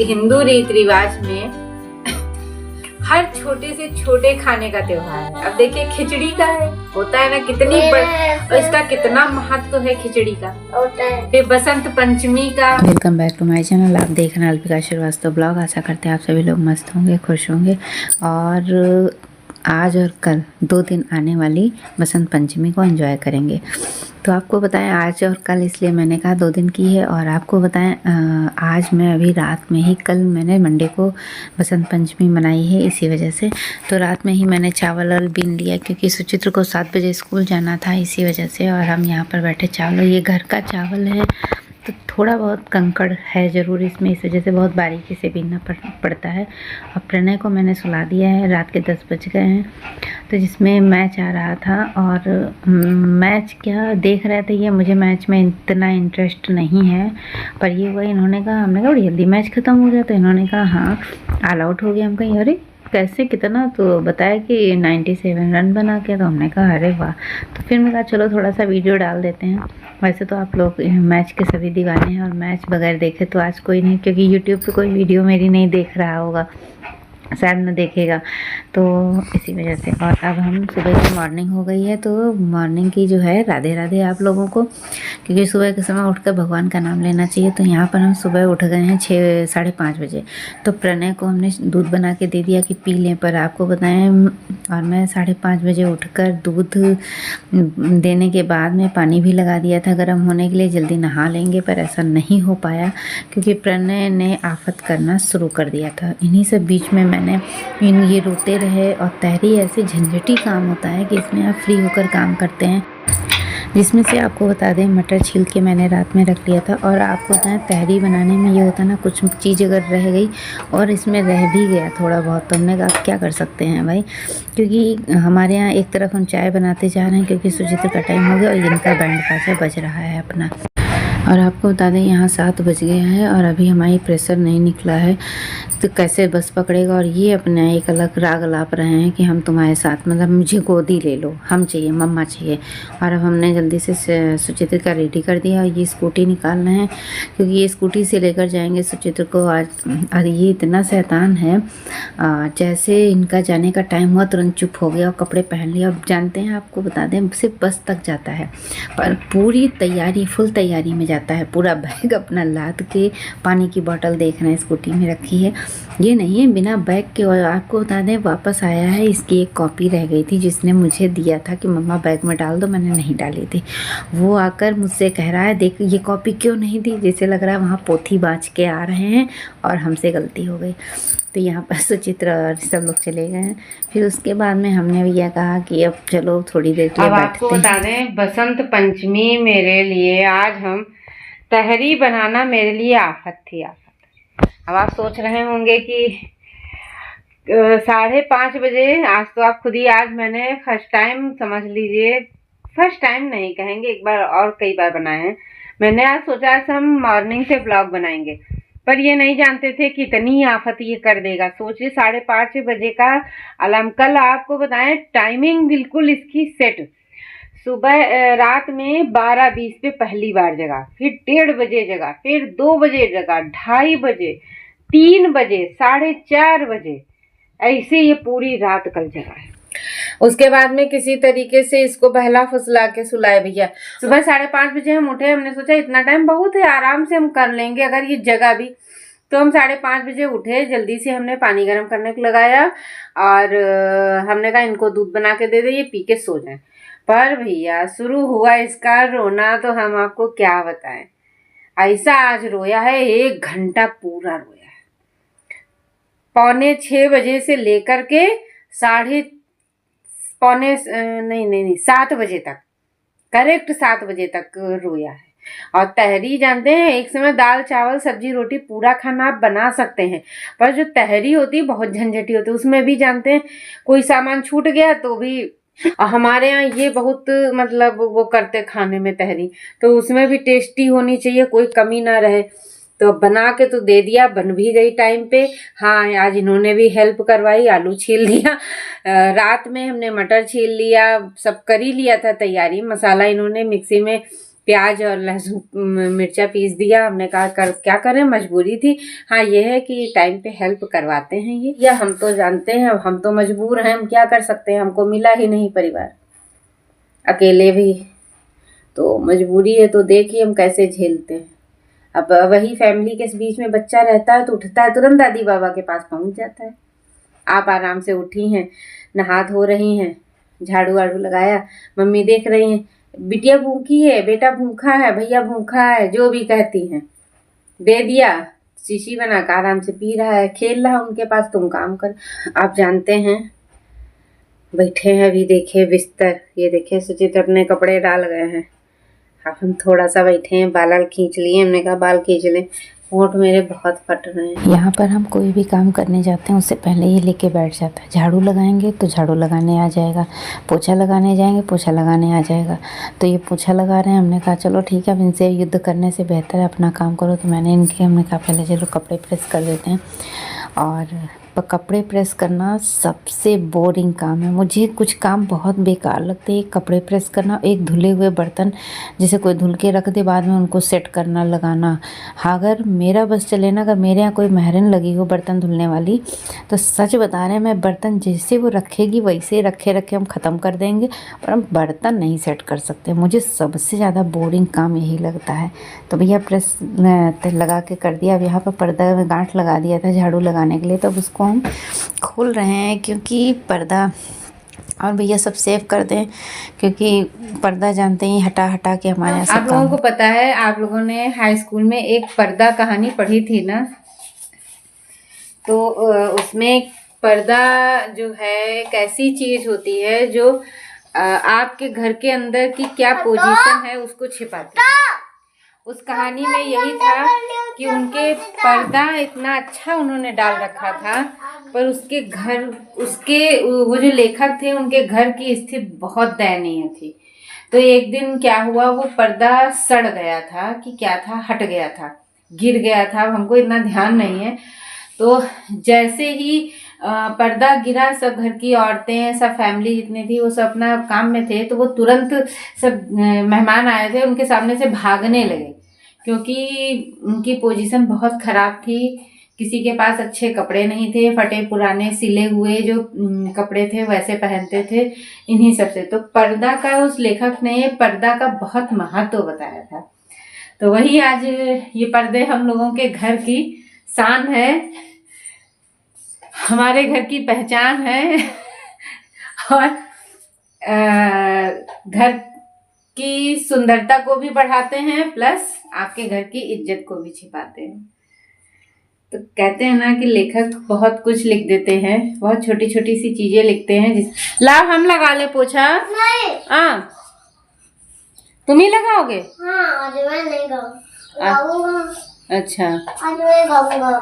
हिंदू रीति रिवाज में हर छोटे से छोटे खाने का त्योहार है। अब देखिए खिचड़ी का है, होता है ना, कितनी और इसका कितना महत्व है खिचड़ी का। फिर बसंत पंचमी का। Welcome back to my channel. आप देख रहे हैं अल्पिका श्रीवास्तव ब्लॉग। आशा करते हैं आप सभी लोग मस्त होंगे, खुश होंगे और आज और कल 2 दिन आने वाली बसंत पंचमी को एंजॉय करेंगे। तो आपको बताएं आज और कल, इसलिए मैंने कहा 2 दिन की है। और आपको बताएं आज मैं अभी रात में ही, कल मैंने मंडे को बसंत पंचमी मनाई है, इसी वजह से तो रात में ही मैंने चावल और बीन लिया, क्योंकि सुचित्र को 7 बजे स्कूल जाना था, इसी वजह से। और हम यहाँ पर बैठे चावल, ये घर का चावल है तो थोड़ा बहुत कंकड़ है ज़रूर इसमें, इस वजह से बहुत बारीकी से बीनना पड़ता है। और प्रणय को मैंने सुला दिया है, रात के 10 बज गए हैं। तो जिसमें मैच आ रहा था और मैच क्या देख रहे थे ये, मुझे मैच में इतना इंटरेस्ट नहीं है, पर ये हुआ, इन्होंने कहा, हमने कहा बड़ी जल्दी मैच ख़त्म हो गया, तो इन्होंने कहा हाँ ऑल आउट हो गया। हम कहीं अरे कैसे, कितना, तो बताया कि 97 रन बना के। तो हमने कहा अरे वाह। तो फिर मैं कहा चलो थोड़ा सा वीडियो डाल देते हैं। वैसे तो आप लोग मैच के सभी दीवाने हैं और मैच बगैर देखे तो आज कोई नहीं, क्योंकि यूट्यूब पे कोई वीडियो मेरी नहीं देख रहा होगा, शायद न देखेगा, तो इसी वजह से। और अब हम सुबह की मॉर्निंग हो गई है, तो मॉर्निंग की जो है राधे राधे आप लोगों को, क्योंकि सुबह के समय उठकर भगवान का नाम लेना चाहिए। तो यहाँ पर हम सुबह उठ गए हैं 6 साढ़े 5 बजे। तो प्रणय को हमने दूध बना के दे दिया कि पी लें, पर आपको बताएं, और मैं 5:30 बजे उठकर दूध देने के बाद में पानी भी लगा दिया था गर्म होने के लिए, जल्दी नहा लेंगे, पर ऐसा नहीं हो पाया क्योंकि प्रणय ने आफत करना शुरू कर दिया था। इन्हीं सब बीच में मैंने ये रोते रहे। और तहरी ऐसे झंझटी काम होता है कि इसमें आप फ्री होकर काम करते हैं, जिसमें से आपको बता दें मटर छील के मैंने रात में रख लिया था। और आपको बताएं तहरी बनाने में ये होता है ना, कुछ चीज़ अगर रह गई और इसमें रह भी गया थोड़ा बहुत, तो हमने कहा आप क्या कर सकते हैं भाई, क्योंकि हमारे यहाँ एक तरफ हम चाय बनाते जा रहे हैं क्योंकि सुचित्र का टाइम हो गया और इनका बैंड बाजा बज रहा है अपना। और आपको बता दें यहाँ 7 बज गया है और अभी हमारी प्रेशर नहीं निकला है, तो कैसे बस पकड़ेगा। और ये अपना एक अलग राग लाप रहे हैं कि हम तुम्हारे साथ, मतलब मुझे गोदी ले लो, हम चाहिए, मम्मा चाहिए। और अब हमने जल्दी से सुचित्र का रेडी कर दिया और ये स्कूटी निकाल रहे हैं, क्योंकि ये स्कूटी से लेकर जाएंगे सुचित्र को आज। और ये इतना शैतान है, जैसे इनका जाने का टाइम हुआ तुरंत चुप हो गया और कपड़े पहन लिया। अब जानते हैं, आपको बता दें, सिर्फ बस तक जाता है, पर पूरी तैयारी, फुल तैयारी में जाता है, पूरा बैग अपना लाद के, पानी की बोतल देख रहे हैं स्कूटी में रखी है, ये नहीं है बिना बैग के। और आपको बता दें वापस आया है, इसकी एक कॉपी रह गई थी जिसने मुझे दिया था कि मम्मा बैग में डाल दो, मैंने नहीं डाली थी। वो आकर मुझसे कह रहा है देख ये कॉपी क्यों नहीं दी, जैसे लग रहा है वहाँ पोथी बाँच के आ रहे हैं और हमसे गलती हो गई। तो यहाँ पर सुचित्र और सब लोग चले गए हैं। फिर उसके बाद में हमने भैया कहा कि अब चलो थोड़ी देर के लिए बैठते हैं। आपको बता दें बसंत पंचमी मेरे लिए, आज हम तहरी बनाना मेरे लिए आफत थी, आफत। अब आप सोच रहे होंगे कि 5:30 बजे, आज तो आप खुद ही, आज मैंने फर्स्ट टाइम, समझ लीजिए फर्स्ट टाइम नहीं कहेंगे, एक बार और कई बार बनाए हैं मैंने। आज सोचा हम मॉर्निंग से ब्लॉग बनाएंगे, पर ये नहीं जानते थे कि इतनी आफत ये कर देगा। सोचिए 5:30 बजे का अलार्म। कल आपको बताएं टाइमिंग बिल्कुल इसकी सेट, सुबह रात में 12:20 पे पहली बार जगा, फिर 1:30 बजे जगा, फिर 2 बजे जगा, 2:30 बजे, 3 बजे, 4:30 बजे, ऐसे ये पूरी रात कल जगा है। उसके बाद में किसी तरीके से इसको बहला फुसला के सुलाए भैया। सुबह 5:30 बजे हम उठे, हमने सोचा इतना टाइम बहुत है, आराम से हम कर लेंगे अगर ये जगा भी। तो हम 5:30 बजे उठे, जल्दी से हमने पानी गर्म करने को लगाया और हमने कहा इनको दूध बना के दे दे, ये पी के सो जाए। पर भैया शुरू हुआ इसका रोना, तो हम आपको क्या बताएं, ऐसा आज रोया है, 1 घंटा पूरा रोया है। 5:45 बजे से लेकर के 7 बजे तक, करेक्ट 7 बजे तक रोया है। और तहरी जानते हैं, एक समय दाल चावल सब्जी रोटी पूरा खाना आप बना सकते हैं, पर जो तहरी होती है बहुत झंझटी होती है, उसमें भी जानते हैं कोई सामान छूट गया तो भी। हमारे यहाँ ये बहुत मतलब वो करते खाने में तहरी, तो उसमें भी टेस्टी होनी चाहिए, कोई कमी ना रहे। तो बना के तो दे दिया, बन भी गई टाइम पे। हाँ आज इन्होंने भी हेल्प करवाई, आलू छील दिया, रात में हमने मटर छील लिया, सब कर ही लिया था तैयारी। मसाला इन्होंने मिक्सी में प्याज और लहसुन मिर्चा पीस दिया। हमने कहा क्या करें, मजबूरी थी। हाँ ये है कि टाइम पे हेल्प करवाते हैं ये, या हम तो जानते हैं, हम तो मजबूर हैं, हम क्या कर सकते हैं, हमको मिला ही नहीं परिवार, अकेले भी तो मजबूरी है। तो देखिए हम कैसे झेलते हैं। अब वही फैमिली के बीच में बच्चा रहता है तो उठता है, तुरंत दादी बाबा के पास पहुंच जाता है। आप आराम से उठी हैं, नहा धो रही हैं, झाड़ू वाड़ू लगाया, मम्मी देख रही हैं, बिटिया भूखी है, बेटा भूखा है, भैया भूखा है, जो भी कहती हैं दे दिया, शीशी बना कर आराम से पी रहा है, खेल रहा उनके पास, तुम काम कर। आप जानते हैं बैठे हैं अभी, देखे बिस्तर, ये देखे सुचित अपने कपड़े डाल गए हैं। अब हम थोड़ा सा बैठे हैं, बाल खींच लिए, हमने कहा बाल खींच लें, होंठ मेरे बहुत फट रहे हैं। यहाँ पर हम कोई भी काम करने जाते हैं उससे पहले ये लेके बैठ जाता है, झाड़ू लगाएंगे तो झाड़ू लगाने आ जाएगा, पोछा लगाने जाएंगे पोछा लगाने आ जाएगा। तो ये पोछा लगा रहे हैं, हमने कहा चलो ठीक है, अब इनसे युद्ध करने से बेहतर है अपना काम करो। तो हमने कहा पहले चलो कपड़े प्रेस कर देते हैं। और कपड़े प्रेस करना सबसे बोरिंग काम है, मुझे कुछ काम बहुत बेकार लगते हैं। एक कपड़े प्रेस करना, एक धुले हुए बर्तन जैसे कोई धुल के रख दे, बाद में उनको सेट करना लगाना। हाँ अगर मेरा बस चले ना, अगर मेरे यहाँ कोई महरन लगी हो बर्तन धुलने वाली, तो सच बता रहे हैं मैं बर्तन जैसे वो रखेगी वैसे रखे हम ख़त्म कर देंगे, पर हम बर्तन नहीं सेट कर सकते। मुझे सबसे ज़्यादा बोरिंग काम यही लगता है। तो भैया प्रेस लगा के कर दिया। अब यहाँ पर पर्दा में गांठ लगा दिया था झाड़ू लगाने के लिए, तो अब उसको हम खोल रहे हैं क्योंकि पर्दा, और भैया सब सेव कर दें क्योंकि पर्दा जानते ही हटा के हमारे यहाँ आप लोगों को पता है, आप लोगों ने हाई स्कूल में एक पर्दा कहानी पढ़ी थी ना, तो उसमें पर्दा जो है एक ऐसी चीज होती है जो आपके घर के अंदर की क्या पोजीशन है उसको छिपाती है। उस कहानी में यही था कि उनके पर्दा इतना अच्छा उन्होंने डाल रखा था, पर उसके वो जो लेखक थे उनके घर की स्थिति बहुत दयनीय थी। तो एक दिन क्या हुआ, वो पर्दा सड़ गया था कि क्या था, हट गया था, गिर गया था, हमको इतना ध्यान नहीं है। तो जैसे ही पर्दा गिरा, सब घर की औरतें, सब फैमिली जितनी थी वो सब अपना काम में थे, तो वो तुरंत सब मेहमान आए थे उनके सामने से भागने लगे क्योंकि उनकी पोजीशन बहुत खराब थी। किसी के पास अच्छे कपड़े नहीं थे, फटे पुराने सिले हुए जो कपड़े थे वैसे पहनते थे, इन्हीं सब से। तो पर्दा का, उस लेखक ने पर्दा का बहुत महत्व बताया था। तो वही आज ये पर्दे हम लोगों के घर की शान है, हमारे घर की पहचान है और घर की सुंदरता को भी बढ़ाते हैं, प्लस आपके घर की इज्जत को भी छिपाते हैं। तो कहते हैं ना कि लेखक बहुत कुछ लिख देते हैं, बहुत छोटी छोटी सी चीजें लिखते हैं। लाओ हम लगा ले पोछा। नहीं। तुम ही लगाओगे? हाँ, आज मैं नहीं लगाऊंगा। अच्छा, आज मैं लगाऊंगा।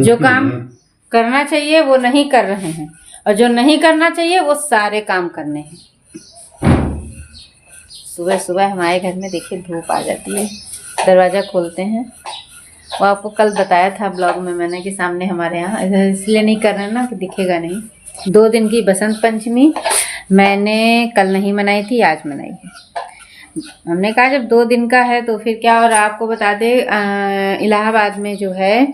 जो काम करना चाहिए वो नहीं कर रहे हैं, और जो नहीं करना चाहिए वो सारे काम करने हैं। सुबह सुबह हमारे घर में देखिए धूप आ जाती है, दरवाज़ा खोलते हैं। वो आपको कल बताया था ब्लॉग में मैंने कि सामने हमारे यहाँ, इसलिए नहीं कर रहे ना कि दिखेगा नहीं। 2 दिन की बसंत पंचमी मैंने कल नहीं मनाई थी, आज मनाई है। हमने कहा जब 2 दिन का है तो फिर क्या। और आपको बता दे, इलाहाबाद में जो है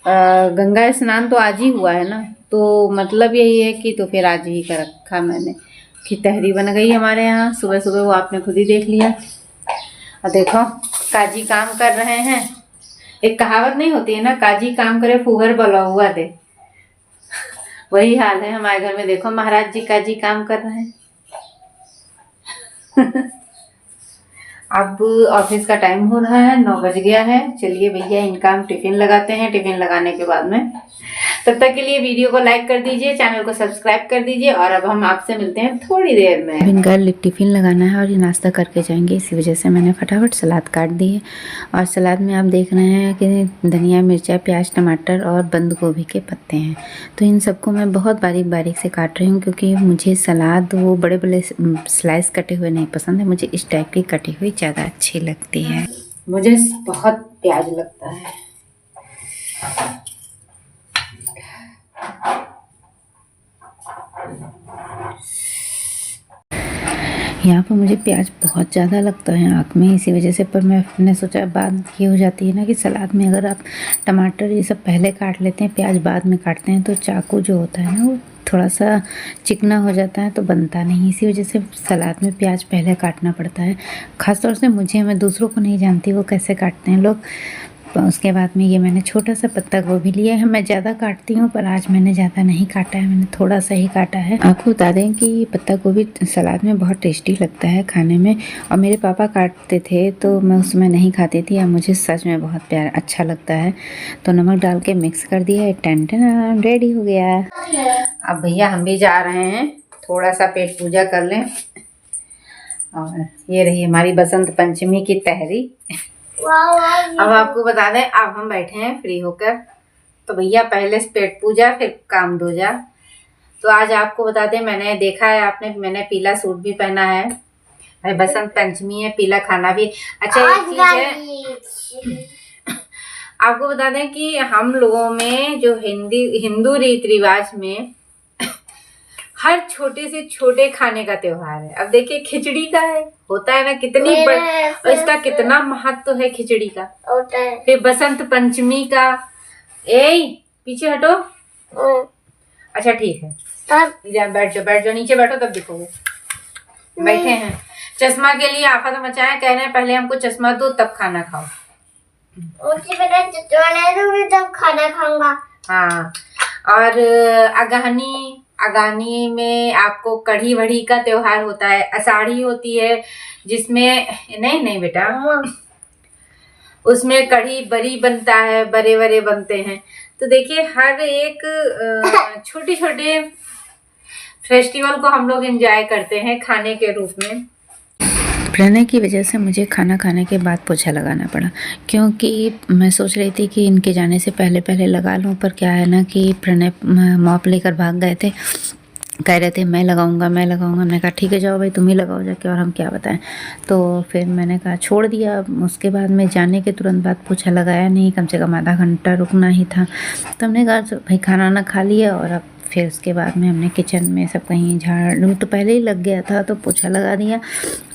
गंगा स्नान तो आज ही हुआ है ना, तो मतलब यही है कि तो फिर आज ही का रखा मैंने। खिचड़ी बन गई हमारे यहाँ सुबह सुबह, वो आपने खुद ही देख लिया। और देखो काजी काम कर रहे हैं। एक कहावत नहीं होती है ना, काजी काम करे फुहर बला हुआ दे, वही हाल है हमारे घर में। देखो महाराज जी काजी काम कर रहे हैं। अब ऑफिस का टाइम हो रहा है, 9 बज गया है। चलिए भैया इनका हम टिफिन लगाते हैं। टिफिन लगाने के बाद में, तब तक के लिए वीडियो को लाइक कर दीजिए, चैनल को सब्सक्राइब कर दीजिए, और अब हम आपसे मिलते हैं थोड़ी देर में। इनका टिफिन लगाना है और ये नाश्ता करके जाएंगे, इसी वजह से मैंने फटाफट सलाद काट दी है। और सलाद में आप देख रहे हैं कि धनिया, मिर्चा, प्याज, टमाटर और बंद गोभी के पत्ते हैं। तो इन सबको मैं बहुत बारीक बारीक से काट रही हूँ क्योंकि मुझे सलाद वो बड़े बड़े स्लाइस कटे हुए नहीं पसंद है, मुझे इस टाइप की कटी हुई ज़्यादा अच्छी लगती है। मुझे बहुत प्याज लगता है। यहाँ पर मुझे प्याज बहुत ज़्यादा लगता है आँख में, इसी वजह से पर मैंने सोचा बात ये हो जाती है ना कि सलाद में अगर आप टमाटर ये सब पहले काट लेते हैं, प्याज बाद में काटते हैं, तो चाकू जो होता है ना वो थोड़ा सा चिकना हो जाता है तो बनता नहीं। इसी वजह से सलाद में प्याज पहले काटना पड़ता है। ख़ासतौर से मुझे, मैं दूसरों को नहीं जानती वो कैसे काटते हैं लोग। उसके बाद में ये मैंने छोटा सा पत्ता गोभी लिया है। मैं ज़्यादा काटती हूँ पर आज मैंने ज़्यादा नहीं काटा है, मैंने थोड़ा सा ही काटा है। आपको बता दें कि पत्ता गोभी सलाद में बहुत टेस्टी लगता है खाने में, और मेरे पापा काटते थे तो मैं उसमें नहीं खाती थी, और मुझे सच में बहुत प्यारा अच्छा लगता है। तो नमक डाल के मिक्स कर दिया है, टेंशन रेडी हो गया। अब भैया हम भी जा रहे हैं, थोड़ा सा पेट पूजा कर लें। और ये रही हमारी बसंत पंचमी की तैयारी। अब आपको बता दें, अब हम बैठे हैं फ्री होकर, तो भैया पहले पेट पूजा फिर काम दूजा। तो आज आपको बता दें, मैंने देखा है आपने, मैंने पीला सूट भी पहना है। भाई बसंत पंचमी है, पीला खाना भी अच्छा एक चीज है। आपको बता दें कि हम लोगों में जो हिंदू रीति रिवाज में हर छोटे से छोटे खाने का त्योहार है। अब देखिए खिचड़ी का है, होता है ना, कितनी और इसका कितना महत्व है खिचड़ी का। फिर बसंत पंचमी का, पीछे हटो। अच्छा ठीक है, बैठ जाओ नीचे बैठो तब दिखोगे। बैठे हैं, चश्मा के लिए आफत मचाए, कह रहे हैं पहले हमको चश्मा दो तब खाना खाओ। तब खाना खाऊंगा। हाँ, और अगानी में आपको कढ़ी वढ़ी का त्योहार होता है। आषाढ़ी होती है जिसमें नहीं बेटा, उसमें कढ़ी बरी बनता है, बड़े बड़े बनते हैं। तो देखिए हर एक छोटे छोटे फेस्टिवल को हम लोग एंजॉय करते हैं खाने के रूप में। प्रणय की वजह से मुझे खाना खाने के बाद पोछा लगाना पड़ा, क्योंकि मैं सोच रही थी कि इनके जाने से पहले लगा लूं, पर क्या है ना कि प्रणय मॉप लेकर भाग गए थे, कह रहे थे मैं लगाऊंगा। मैंने कहा ठीक है जाओ भाई तुम ही लगाओ जाके, और हम क्या बताएं। तो फिर मैंने कहा छोड़ दिया। उसके बाद में जाने के तुरंत बाद पोछा लगाया नहीं, कम से कम आधा घंटा रुकना ही था। तो हमने कहा भाई खाना ना खा लिया, और अब फिर उसके बाद में हमने किचन में सब कहीं झाड़ तो पहले ही लग गया था तो पोछा लगा दिया।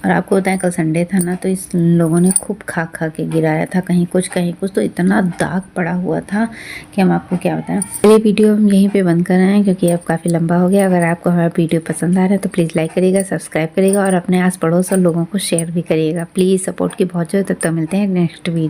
और आपको बताएं कल संडे था ना, तो इस लोगों ने खूब खा के गिराया था, कहीं कुछ तो इतना दाग पड़ा हुआ था कि हम आपको क्या बताएं। ये वीडियो हम यहीं पे बंद कर रहे हैं क्योंकि अब काफ़ी लंबा हो गया। अगर आपको हमारा वीडियो पसंद आ रहा है तो प्लीज़ लाइक करिएगा, सब्सक्राइब करिएगा, और अपने आस पड़ोस और लोगों को शेयर भी करिएगा। प्लीज़ सपोर्ट की बहुत ज़रूरत है। तब मिलते हैं नेक्स्ट वीडियो।